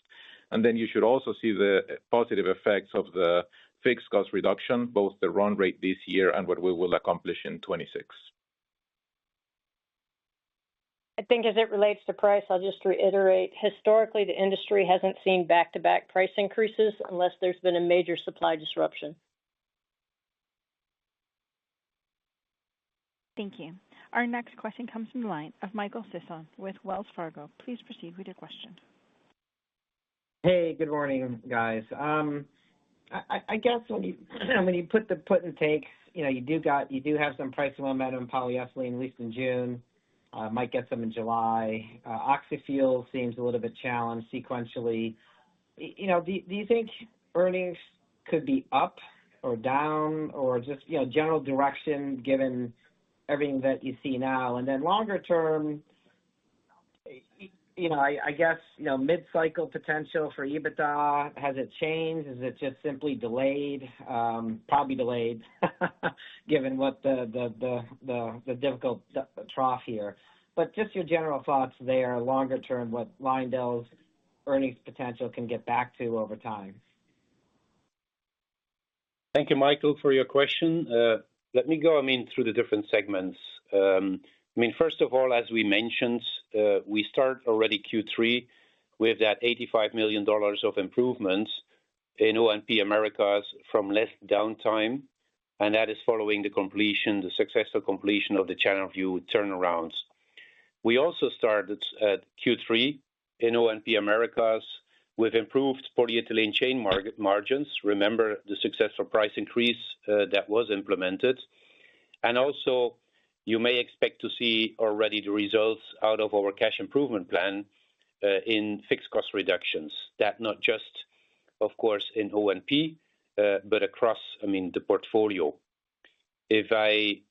[SPEAKER 4] And then you should also see the positive effects of the fixed cost reduction, both the run rate this year and what we will accomplish in 26.
[SPEAKER 5] I think as it relates to price, I'll just reiterate, historically, the industry hasn't seen back-to-back price increases unless there's been a major supply disruption.
[SPEAKER 1] Thank you. Our next question comes from the line of Michael Sison with Wells Fargo. Please proceed with your question.
[SPEAKER 12] Hey, good morning, guys. I guess when you put the put and takes, you do have some pricing momentum in polyethylene, at least in June. Might get some in July. Oxyfuel seems a little bit challenged sequentially. Do you think earnings could be up or down, or just general direction given everything that you see now? And then longer term, I guess mid-cycle potential for EBITDA, has it changed? Is it just simply delayed? Probably delayed, given what the difficult trough here. But just your general thoughts there, longer term, what Lyondell's earnings potential can get back to over time.
[SPEAKER 3] Thank you, Michael, for your question. Let me go, through the different segments. First of all, as we mentioned, we start already Q3 with that $85 million of improvements in O&P Americas from less downtime, and that is following the successful completion of the Channelview turnarounds. We also started at Q3 in O&P Americas with improved polyethylene chain margins. Remember the successful price increase that was implemented. And also, you may expect to see already the results out of our cash improvement plan in fixed cost reductions. That not just, of course, in O&P, but across, the portfolio. If I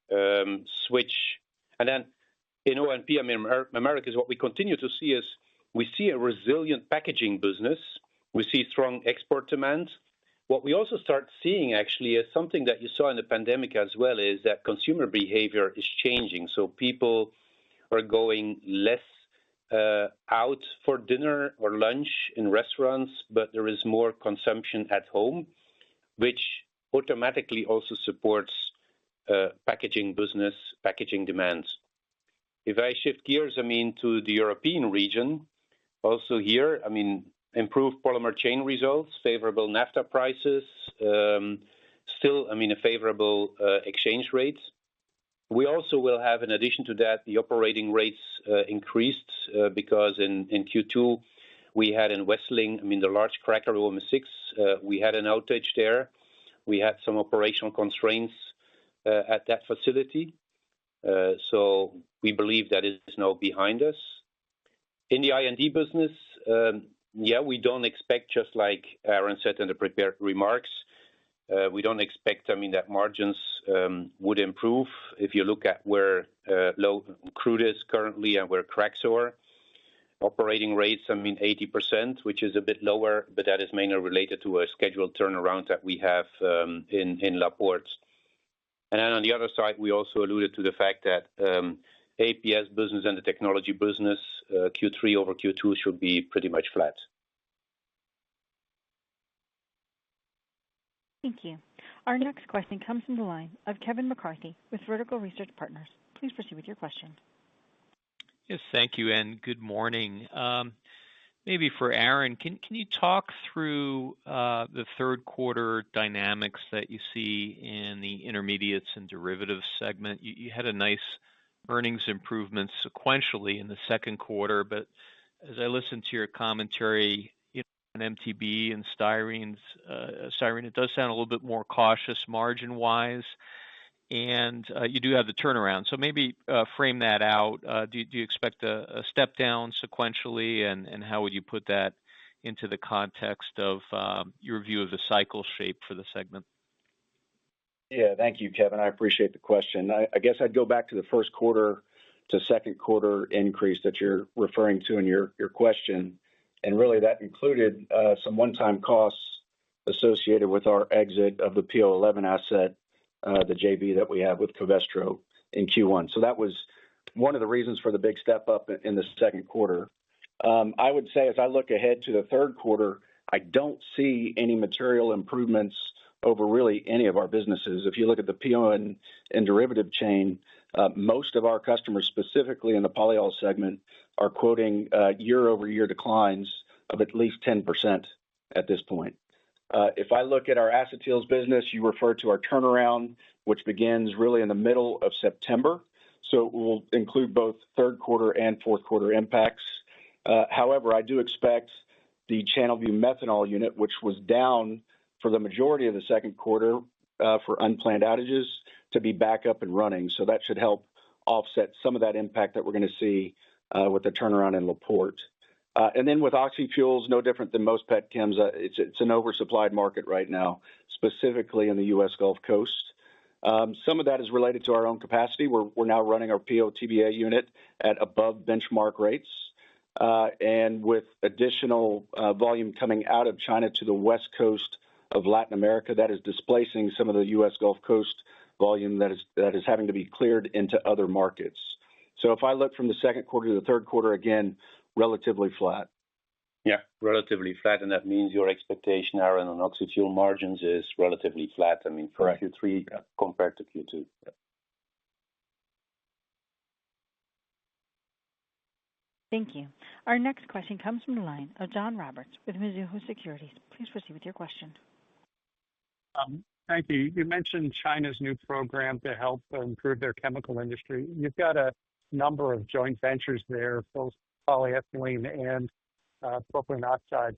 [SPEAKER 3] switch, and then in O&P, Americas, what we continue to see is we see a resilient packaging business. We see strong export demand. What we also start seeing actually is something that you saw in the pandemic as well, is that consumer behavior is changing. So people are going less out for dinner or lunch in restaurants, but there is more consumption at home, which automatically also supports packaging business, packaging demands. If I shift gears, to the European region, also here, improved polymer chain results, favorable naphtha prices, still, a favorable exchange rate. We also will have, in addition to that, the operating rates increased because in Q2 we had in Wesseling, the large cracker OM6, we had an outage there. We had some operational constraints at that facility. So we believe that is now behind us. In the I&D business, we don't expect, just like Aaron said in the prepared remarks, we don't expect, that margins would improve. If you look at where low crude is currently and where cracks are, operating rates, 80%, which is a bit lower, but that is mainly related to a scheduled turnaround that we have in La Porte. And then on the other side, we also alluded to the fact that APS business and the technology business, Q3 over Q2 should be pretty much flat.
[SPEAKER 1] Thank you. Our next question comes from the line of Kevin McCarthy with Vertical Research Partners. Please proceed with your question.
[SPEAKER 13] Yes, thank you, and good morning. Maybe for Aaron, can you talk through the third quarter dynamics that you see in the intermediates and derivatives segment? You had a nice earnings improvement sequentially in the second quarter, but as I listened to your commentary, on MTB and styrene, it does sound a little bit more cautious margin-wise, and you do have the turnaround. So maybe frame that out. Do you expect a step down sequentially, and how would you put that into the context of your view of the cycle shape for the segment?
[SPEAKER 6] Yeah, thank you, Kevin. I appreciate the question. I guess I'd go back to the first quarter to second quarter increase that you're referring to in your question. And really that included some one-time costs associated with our exit of the PO11 asset the JV that we have with Covestro in Q1. So that was one of the reasons for the big step up in the second quarter. I would say as I look ahead to the third quarter, I don't see any material improvements over really any of our businesses. If you look at the PO and derivative chain, most of our customers, specifically in the polyol segment, are quoting year-over-year declines of at least 10% at this point. If I look at our acetyls business, you refer to our turnaround, which begins really in the middle of September. So it will include both third quarter and fourth quarter impacts. However, I do expect the Channelview methanol unit, which was down for the majority of the second quarter for unplanned outages, to be back up and running. So that should help offset some of that impact that we're going to see with the turnaround in La Porte. And then with oxyfuels, no different than most pet chems, it's an oversupplied market right now, specifically in the U.S. Gulf Coast. Some of that is related to our own capacity. We're now running our PO/TBA unit at above benchmark rates. And with additional volume coming out of China to the west coast of Latin America, that is displacing some of the U.S. Gulf Coast volume that is having to be cleared into other markets. So if I look from the second quarter to the third quarter, again, relatively flat.
[SPEAKER 3] Yeah, relatively flat, and that means your expectation, Aaron, on oxyfuel margins is relatively flat. I mean, for Q3 compared to Q2. Yeah.
[SPEAKER 1] Thank you. Our next question comes from the line of John Roberts with Mizuho Securities. Please proceed with your question.
[SPEAKER 11] Thank you. You mentioned China's new program to help improve their chemical industry. You've got a number of joint ventures there, both polyethylene and propylene oxide.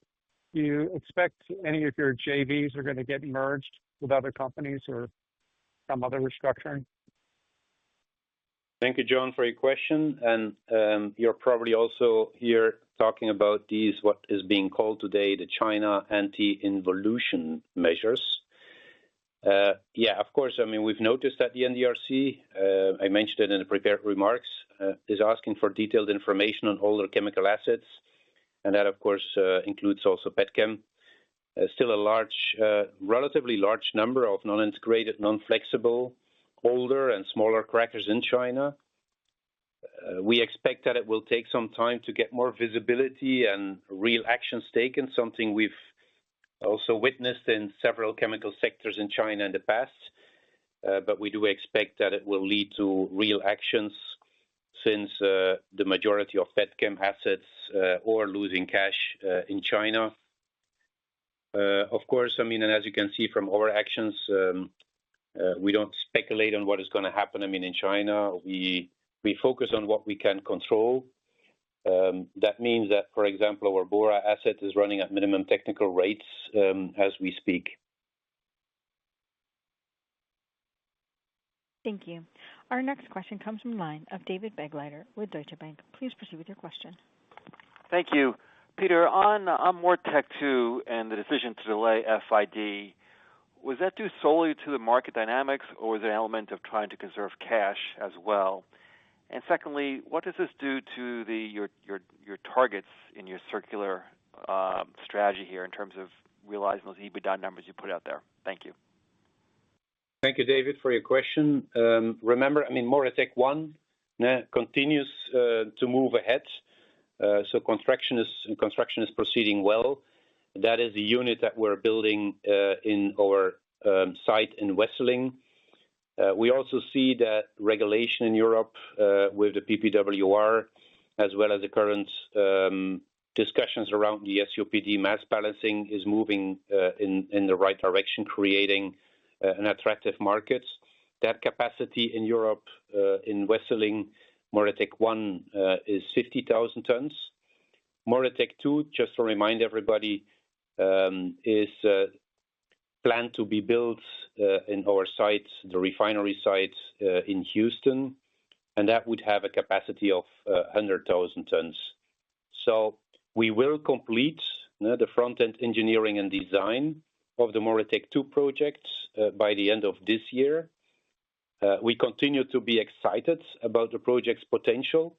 [SPEAKER 11] Do you expect any of your JVs are going to get merged with other companies or some other restructuring?
[SPEAKER 3] Thank you, John, for your question. And you're probably also here talking about what is being called today the China anti-involution measures. Yeah, of course. I mean, we've noticed that the NDRC, I mentioned it in the prepared remarks, is asking for detailed information on all their chemical assets. And that, of course, includes also petchem. Still a relatively large number of non-integrated, non-flexible, older and smaller crackers in China. We expect that it will take some time to get more visibility and real actions taken, something we've also witnessed in several chemical sectors in China in the past. But we do expect that it will lead to real actions since the majority of petchem assets are losing cash in China. Of course, I mean, and as you can see from our actions, we don't speculate on what is going to happen. I mean, in China, we focus on what we can control. That means that, for example, our Bora asset is running at minimum technical rates as we speak.
[SPEAKER 1] Thank you. Our next question comes from the line of David Begleiter with Deutsche Bank. Please proceed with your question.
[SPEAKER 14] Thank you. Peter, on MoReTec 2 and the decision to delay FID, was that due solely to the market dynamics, or was there an element of trying to conserve cash as well? And secondly, what does this do to your targets in your circular strategy here in terms of realizing those EBITDA numbers you put out there? Thank you.
[SPEAKER 3] Thank you, David, for your question. Remember, I mean, MoReTec 1 continues to move ahead. So construction is proceeding well. That is the unit that we're building in our site in Wesseling. We also see that regulation in Europe with the PPWR, as well as the current discussions around the SUPD mass balancing, is moving in the right direction, creating an attractive market. That capacity in Europe, in Wesseling, MoReTec 1 is 50,000 tons. MoReTec 2, just to remind everybody, is planned to be built in our site, the refinery site in Houston, and that would have a capacity of 100,000 tons. So we will complete the front-end engineering and design of the MoReTec 2 project by the end of this year. We continue to be excited about the project's potential.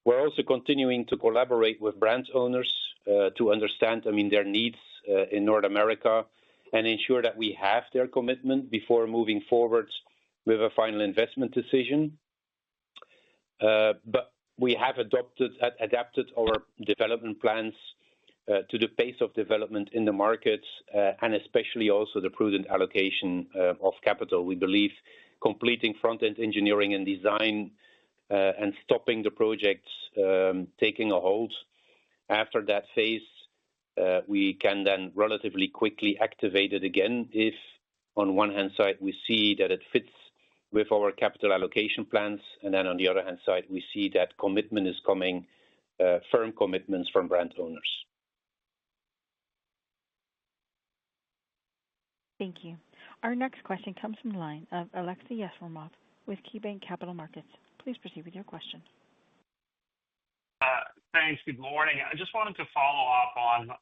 [SPEAKER 3] We're also continuing to collaborate with brand owners to understand, I mean, their needs in North America and ensure that we have their commitment before moving forward with a final investment decision. But we have adapted our development plans to the pace of development in the markets, and especially also the prudent allocation of capital. We believe completing front-end engineering and design and stopping the projects taking a hold. After that phase, we can then relatively quickly activate it again if, on one hand side, we see that it fits with our capital allocation plans, and then on the other hand side, we see that commitment is coming, firm commitments from brand owners.
[SPEAKER 1] Thank you. Our next question comes from the line of Aleksey Yefremov with KeyBanc Capital Markets. Please proceed with your question.
[SPEAKER 15] Thanks. Good morning. I just wanted to follow up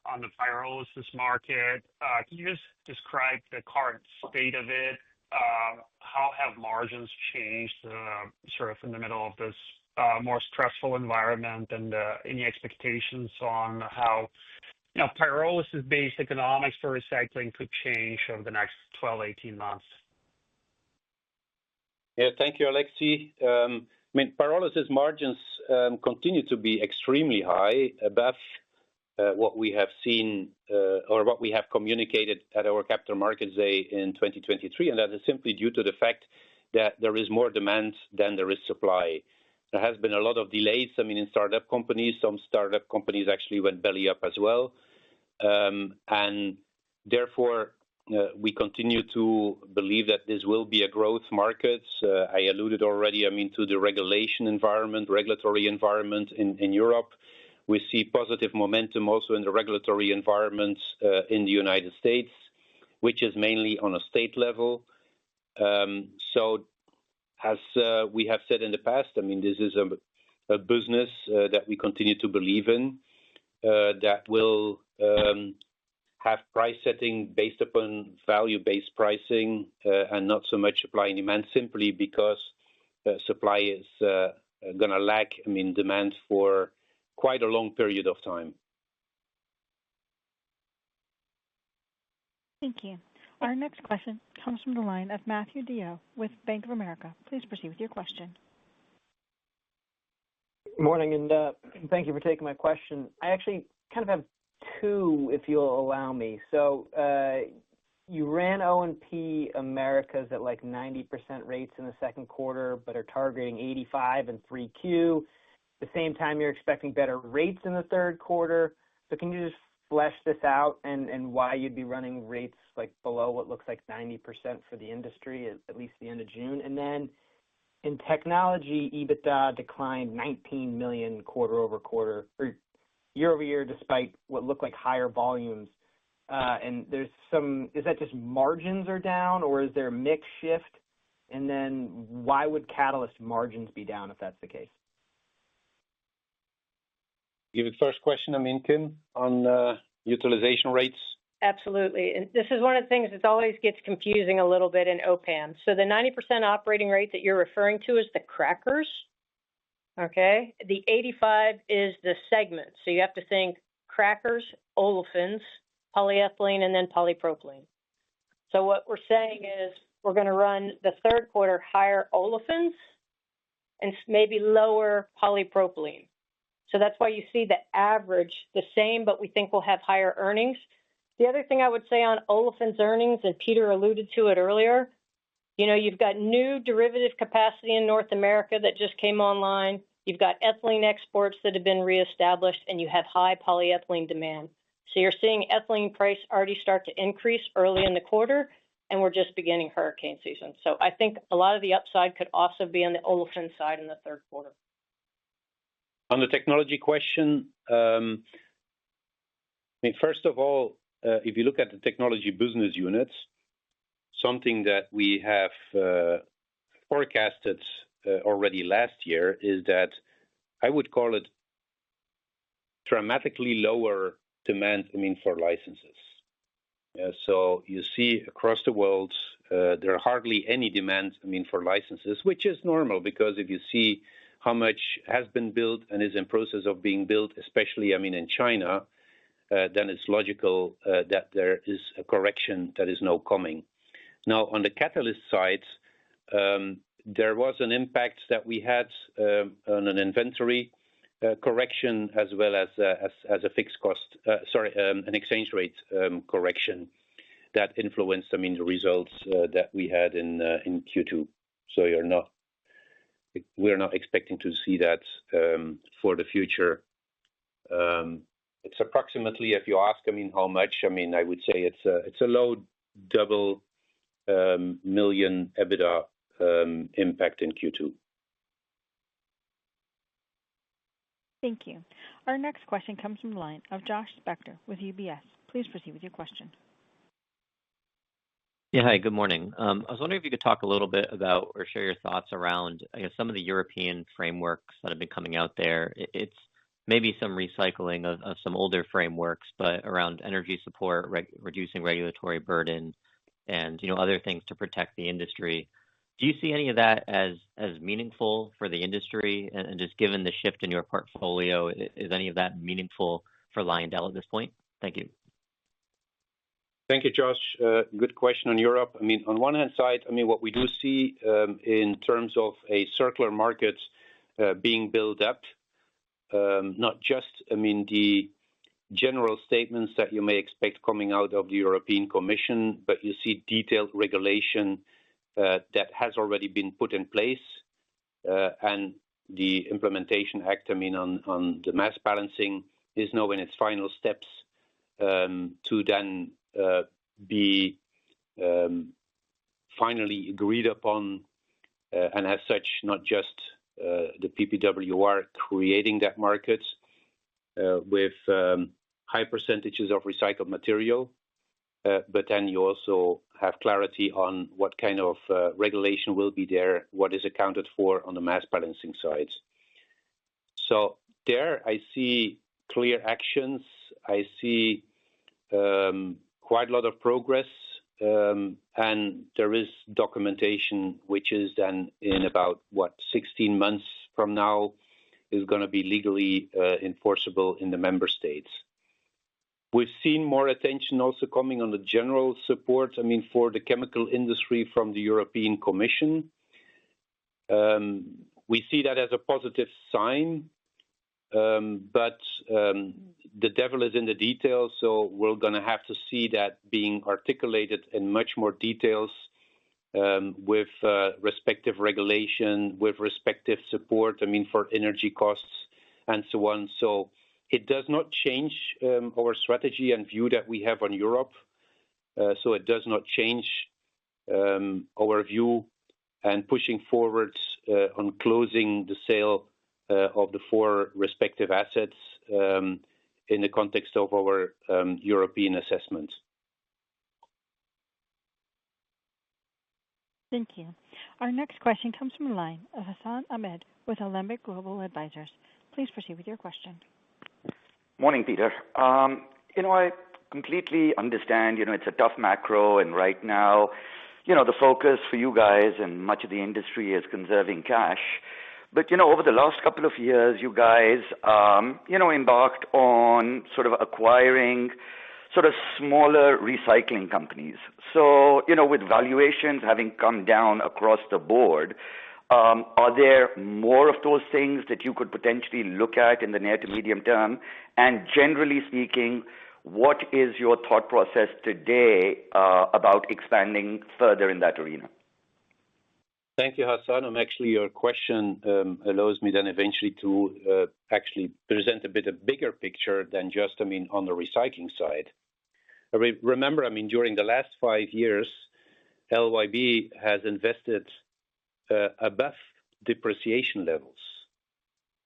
[SPEAKER 15] on the pyrolysis market. Can you just describe the current state of it? How have margins changed sort of in the middle of this more stressful environment, and any expectations on how pyrolysis-based economics for recycling could change over the next 12, 18 months?
[SPEAKER 3] Yeah, thank you, Alexei. Pyrolysis margins continue to be extremely high, above what we have seen or what we have communicated at our Capital Markets Day in 2023, and that is simply due to the fact that there is more demand than there is supply. There has been a lot of delays, in startup companies. Some startup companies actually went belly up as well. And therefore, we continue to believe that this will be a growth market. I alluded already, to the regulatory environment in Europe. We see positive momentum also in the regulatory environment in the United States, which is mainly on a state level. So as we have said in the past, this is a business that we continue to believe in, that will have price setting based upon value-based pricing and not so much supply and demand, simply because supply is going to lag demand for quite a long period of time.
[SPEAKER 1] Thank you. Our next question comes from the line of Matthew DeYoe with Bank of America. Please proceed with your question.
[SPEAKER 16] Good morning, and thank you for taking my question. I actually kind of have two, if you'll allow me. So you ran O&P Americas at like 90% rates in the second quarter, but are targeting 85 in 3Q. At the same time, you're expecting better rates in the third quarter. So can you just flesh this out and why you'd be running rates like below what looks like 90% for the industry, at least the end of June? And then in technology, EBITDA declined $19 million quarter over quarter, or year over year, despite what looked like higher volumes. And is that just margins are down, or is there a mix shift? And then why would catalyst margins be down if that's the case?
[SPEAKER 3] Give it first question, Kim, on utilization rates.
[SPEAKER 5] Absolutely. And this is one of the things that always gets confusing a little bit in OPAM. So the 90% operating rate that you're referring to is the crackers. Okay. The 85 is the segment. So you have to think crackers, olefins, polyethylene, and then polypropylene. So what we're saying is we're going to run the third quarter higher olefins and maybe lower polypropylene. So that's why you see the average the same, but we think we'll have higher earnings. The other thing I would say on olefins earnings, and Peter alluded to it earlier, you've got new derivative capacity in North America that just came online. You've got ethylene exports that have been reestablished, and you have high polyethylene demand. So you're seeing ethylene price already start to increase early in the quarter, and we're just beginning hurricane season. So I think a lot of the upside could also be on the olefin side in the third quarter.
[SPEAKER 3] On the technology question, first of all, if you look at the technology business units, something that we have forecasted already last year is that I would call it dramatically lower demand, for licenses. So you see across the world, there are hardly any demand, for licenses, which is normal because if you see how much has been built and is in process of being built, especially, in China, then it's logical that there is a correction that is now coming. Now, on the catalyst side, there was an impact that we had on an inventory correction as well as a fixed cost, an exchange rate correction that influenced, the results that we had in Q2. So we're not expecting to see that for the future. It's approximately, if you ask, how much? I would say it's a low double million EBITDA impact in Q2.
[SPEAKER 1] Thank you. Our next question comes from the line of Josh Spector with UBS. Please proceed with your question.
[SPEAKER 17] Yeah, hi, good morning. I was wondering if you could talk a little bit about or share your thoughts around, some of the European frameworks that have been coming out there. It's maybe some recycling of some older frameworks, but around energy support, reducing regulatory burden, and other things to protect the industry. Do you see any of that as meaningful for the industry? And just given the shift in your portfolio, is any of that meaningful for Lyondell at this point? Thank you.
[SPEAKER 3] Thank you, Josh. Good question on Europe. On one hand side, what we do see in terms of a circular market being built up, not just, the general statements that you may expect coming out of the European Commission, but you see detailed regulation that has already been put in place, and the Implementation Act, on the mass balancing is now in its final steps to then be finally agreed upon, and as such, not just the PPWR creating that market with high percentages of recycled material, but then you also have clarity on what kind of regulation will be there, what is accounted for on the mass balancing side. So there I see clear actions. I see quite a lot of progress, and there is documentation which is then in about 16 months from now is going to be legally enforceable in the member states. We've seen more attention also coming on the general support, for the chemical industry from the European Commission. We see that as a positive sign, but the devil is in the details, so we're going to have to see that being articulated in much more details with respective regulation, with respective support, for energy costs and so on. So it does not change our strategy and view that we have on Europe. So it does not change our view and pushing forward on closing the sale of the 4 respective assets in the context of our European assessment.
[SPEAKER 1] Thank you. Our next question comes from the line of Hassan Ahmed with Alembic Global Advisors. Please proceed with your question.
[SPEAKER 18] Morning, Peter. I completely understand, it's a tough macro, and right now, the focus for you guys and much of the industry is conserving cash. But, over the last couple of years, you guys, embarked on sort of acquiring sort of smaller recycling companies. So, with valuations having come down across the board, are there more of those things that you could potentially look at in the near to medium term? And generally speaking, what is your thought process today about expanding further in that arena?
[SPEAKER 3] Thank you, Hassan. Actually, your question allows me then eventually to actually present a bit of bigger picture than just, on the recycling side. Remember, during the last 5 years, LYB has invested above depreciation levels.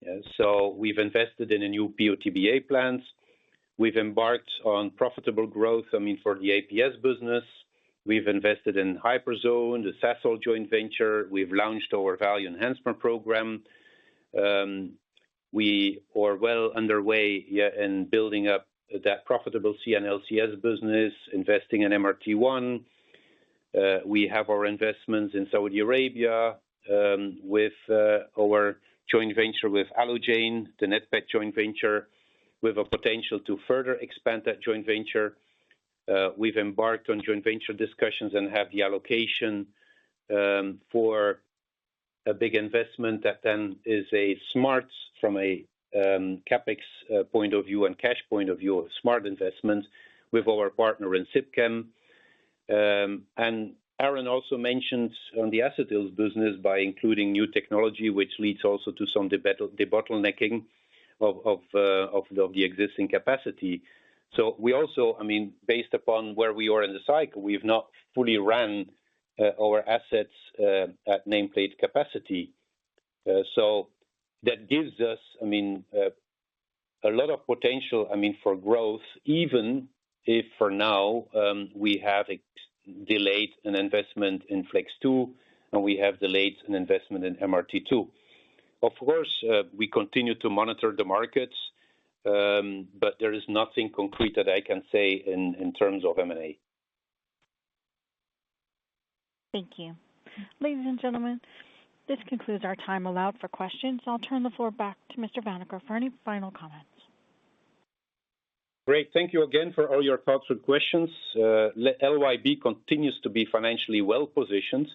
[SPEAKER 3] Yeah, so we've invested in a new PO/TBA plant. We've embarked on profitable growth, for the APS business. We've invested in Hyperzone, the Sasol joint venture. We've launched our value enhancement program. We are well underway in building up that profitable CNLCS business, investing in MRT1. We have our investments in Saudi Arabia with our joint venture with Alugene, the NetPet joint venture. with a potential to further expand that joint venture. We've embarked on joint venture discussions and have the allocation for a big investment that then is a smart, from a CapEx point of view and cash point of view, a smart investment with our partner in Sipchem. And Aaron also mentioned on the acetyls business by including new technology, which leads also to some debottlenecking of the existing capacity. So we also, I mean, based upon where we are in the cycle, we've not fully ran our assets at nameplate capacity. So that gives us, I mean, a lot of potential, I mean, for growth, even if for now we have delayed an investment in Flex 2 and we have delayed an investment in MRT2. Of course, we continue to monitor the markets, but there is nothing concrete that I can say in terms of M&A.
[SPEAKER 1] Thank you. Ladies and gentlemen, this concludes our time allowed for questions. I'll turn the floor back to Mr. Vanacker for any final comments.
[SPEAKER 3] Great. Thank you again for all your thoughtful questions. LYB continues to be financially well positioned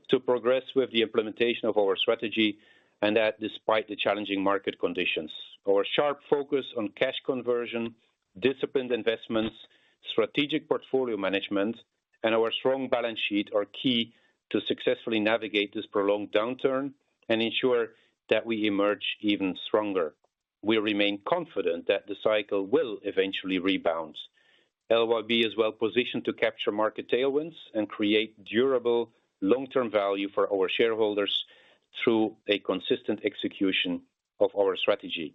[SPEAKER 3] to progress with the implementation of our strategy, and that despite the challenging market conditions. Our sharp focus on cash conversion, disciplined investments, strategic portfolio management, and our strong balance sheet are key to successfully navigate this prolonged downturn and ensure that we emerge even stronger. We remain confident that the cycle will eventually rebound. LYB is well positioned to capture market tailwinds and create durable long-term value for our shareholders through a consistent execution of our strategy.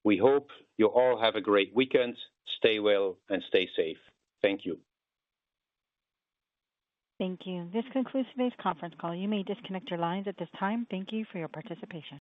[SPEAKER 3] We hope you all have a great weekend. Stay well and stay safe. Thank you.
[SPEAKER 1] Thank you. This concludes today's conference call. You may disconnect your lines at this time. Thank you for your participation.